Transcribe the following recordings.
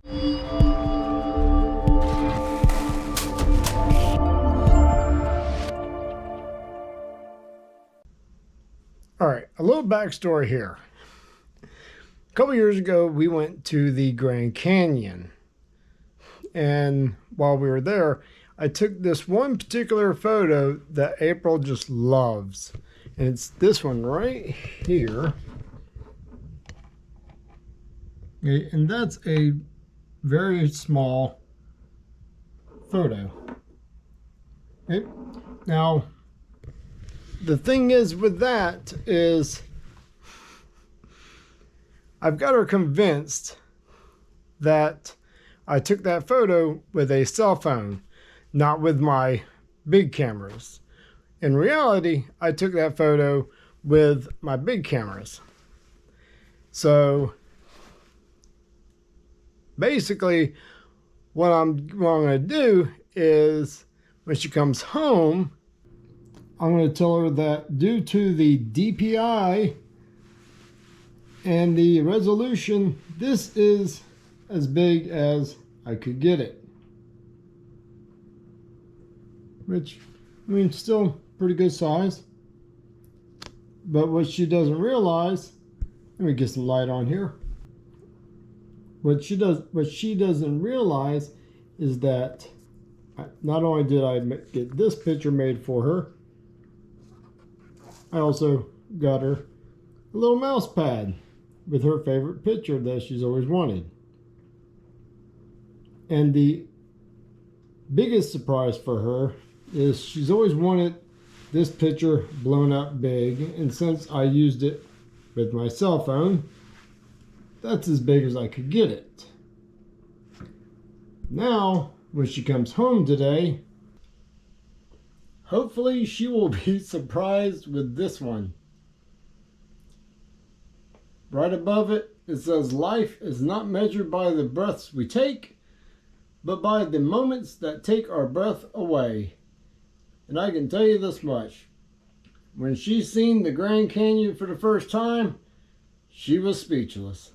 All right, a little backstory here. A couple years ago, we went to the Grand Canyon. And while we were there, I took this one particular photo that April just loves. And it's this one right here. Okay, and that's a very small photo. Okay. Now, the thing is with that is I've got her convinced that I took that photo with a cell phone, not with my big cameras. In reality, I took that photo with my big cameras. So basically what I'm going to do is when she comes home, I'm going to tell her that due to the DPI and the resolution, this is as big as I could get it. Which, I mean, still pretty good size. But what she doesn't realize, let me get some light on here. What she doesn't realize is that not only did I get this picture made for her, I also got her a little mouse pad with her favorite picture that she's always wanted. And the biggest surprise for her is she's always wanted this picture blown up big, and since I used it with my cell phone, that's as big as I could get it. Now, when she comes home today, hopefully she will be surprised with this one. Right above it, it says, "Life is not measured by the breaths we take, but by the moments that take our breath away." And I can tell you this much. When she seen the Grand Canyon for the first time, she was speechless.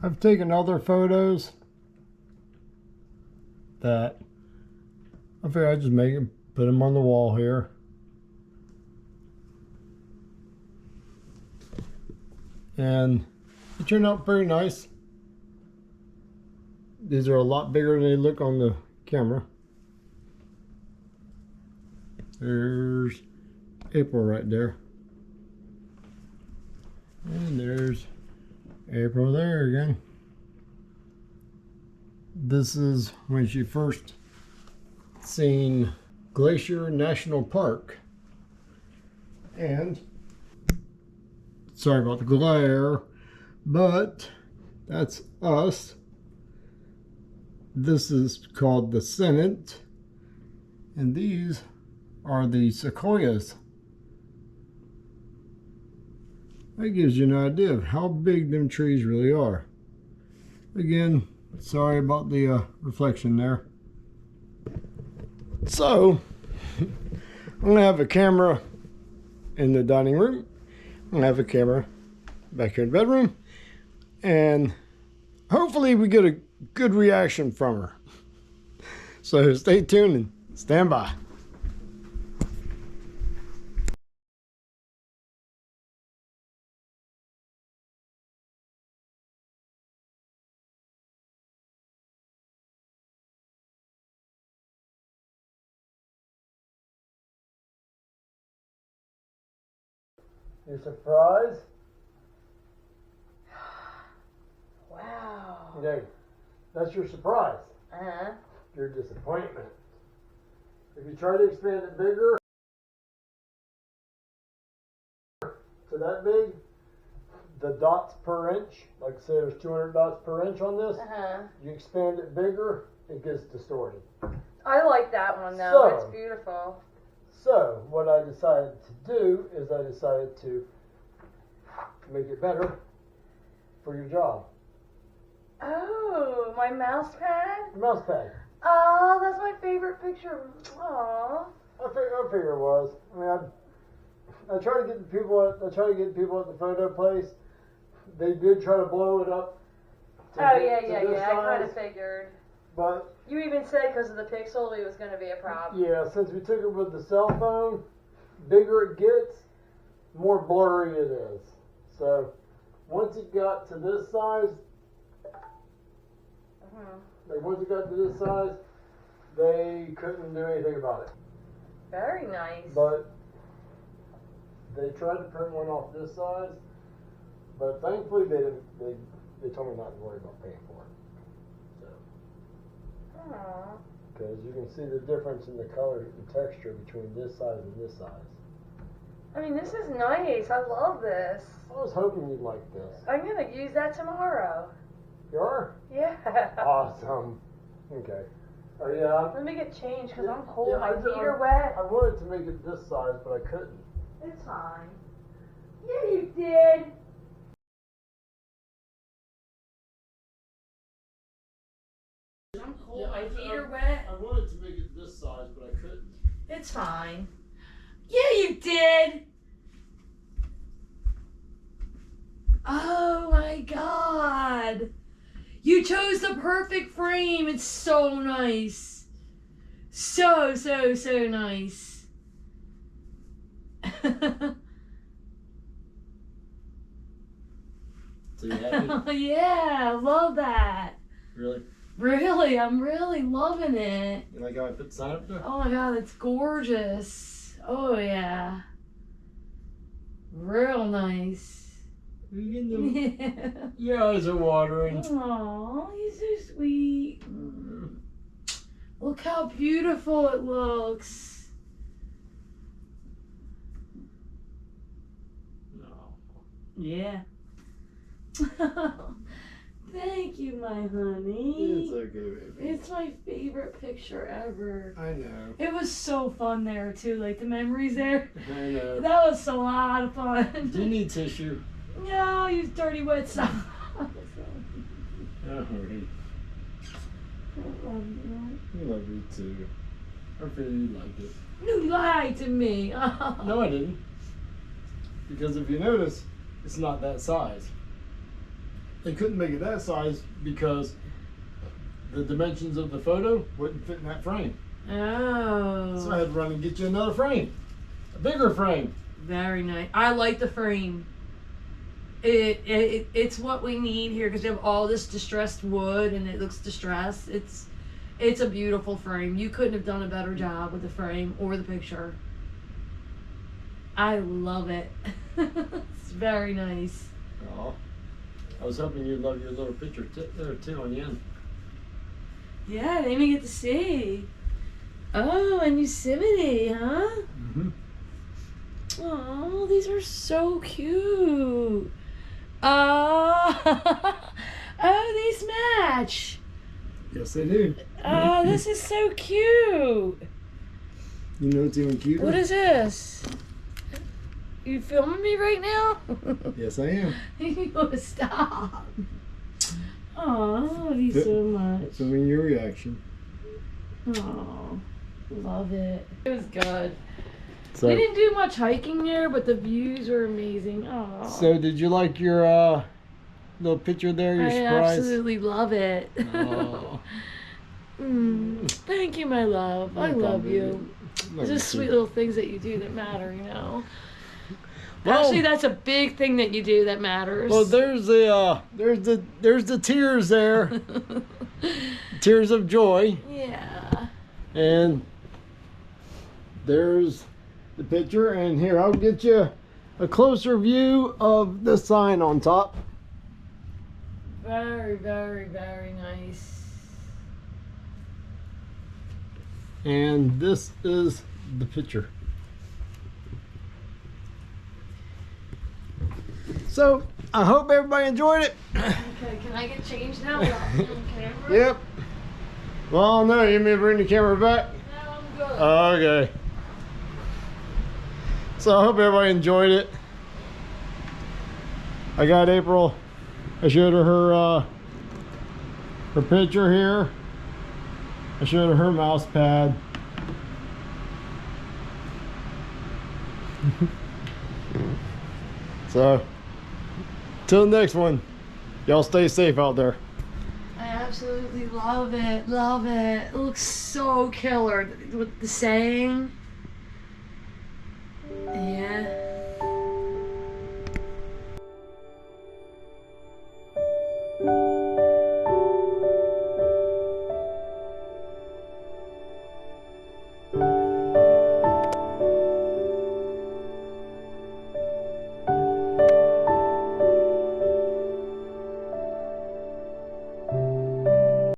I've taken other photos that I figured I'd just make them, put them on the wall here. And it turned out very nice. These are a lot bigger than they look on the camera. There's April right there. And there's April there again. This is when she first seen Glacier National Park. And sorry about the glare, but that's us. This is called the Senate, and these are the sequoias. That gives you an idea of how big them trees really are. Again, sorry about the reflection there. So, I'm going to have a camera in the dining room. I'm going to have a camera back here in the bedroom. And hopefully we get a good reaction from her. So stay tuned and stand by. You surprised? Wow. Okay, that's your surprise. Uh-huh. Your disappointment. If you try to expand it bigger to that big, the dots per inch, like say there's 200 dots per inch on this, Uh-huh. you expand it bigger, it gets distorted. I like that one though. So, it's beautiful. So what I decided to do is I decided to make it better for your job. Oh, my mouse pad? Mouse pad. Oh, that's my favorite picture. Aww. I figure it was. I mean, I try to get people at the photo place they did try to blow it up. Oh, yeah. I kind of figured. But You even said because of the pixel it was going to be a problem. yeah, since we took it with the cell phone, bigger it gets, more blurry it is. So once it got to this size, they couldn't do anything about it. Very nice. But they tried to print one off this size, but thankfully they didn't. They told me not to worry about paying for it. So, Aww. because you can see the difference in the color and texture between this size and this size. I mean, this is nice. I love this. I was hoping you'd like this. I'm going to use that tomorrow. You are? Yeah. Awesome. Okay. Oh yeah. Let me get changed because I'm cold. Yeah, My I- feet are wet. I wanted to make it this size, but I couldn't. It's fine. Yeah, you did. I'm cold. My feet are wet. I wanted to make it this size, but I couldn't. It's fine. Yeah, you did. Oh my God. You chose the perfect frame. It's so nice. So nice. So you happy? Yeah, I love that. Really? Really, I'm really loving it. You like how I put the sign up there? Oh my God, it's gorgeous. Oh yeah. Real nice. Are you getting Yeah. Your eyes are watering. Aw, he's so sweet. Look how beautiful it looks. No. Yeah. Thank you, my honey. It's okay, baby. It's my favorite picture ever. I know. It was so fun there too, like the memories there. I know. That was a lot of fun. Do you need tissue? No, you dirty wet stuff. Oh, right. I love you. We love you too. I feel you liked it. You lied to me. No, I didn't. Because if you notice, it's not that size. They couldn't make it that size because the dimensions of the photo wouldn't fit in that frame. Oh. So I had to run and get you another frame. A bigger frame. Very nice. I like the frame. It's what we need here because you have all this distressed wood and it looks distressed. It's a beautiful frame. You couldn't have done a better job with the frame or the picture. I love it. It's very nice. Oh, I was hoping you'd love your little picture there too on the end. Yeah, I didn't even get to see. Oh, and Yosemite, huh? Mm-hmm. Oh, these are so cute. Oh, these match. Yes, they do. Oh, this is so cute. You know what's even cuter? What is this? You filming me right now? Yes, I am. You gotta stop. Oh, I love you so much. Filming your reaction. Oh, love it. It was good. So, We didn't do much hiking there, but the views were amazing. Oh, so did you like your little picture there? Your I surprise? absolutely love it. Oh. Thank you, my love. I love you. Love It's you just too. sweet little things that you do that matter, you know. Well- Actually, that's a big thing that you do that matters. Well, there's the tears there, tears of joy, yeah. and there's the picture. And here, I'll get you a closer view of the sign on top. Very, very, very nice. And this is the picture. So I hope everybody enjoyed it. Okay, can I get changed now without being on camera? Yep. Well, no, you may bring the camera back. No, I'm good. Okay. So I hope everybody enjoyed it. I got April. I showed her her picture here. I showed her her mouse pad. So Till the next one. Y'all stay safe out there. I absolutely love it. Love it. It looks so killer with the saying. Yeah.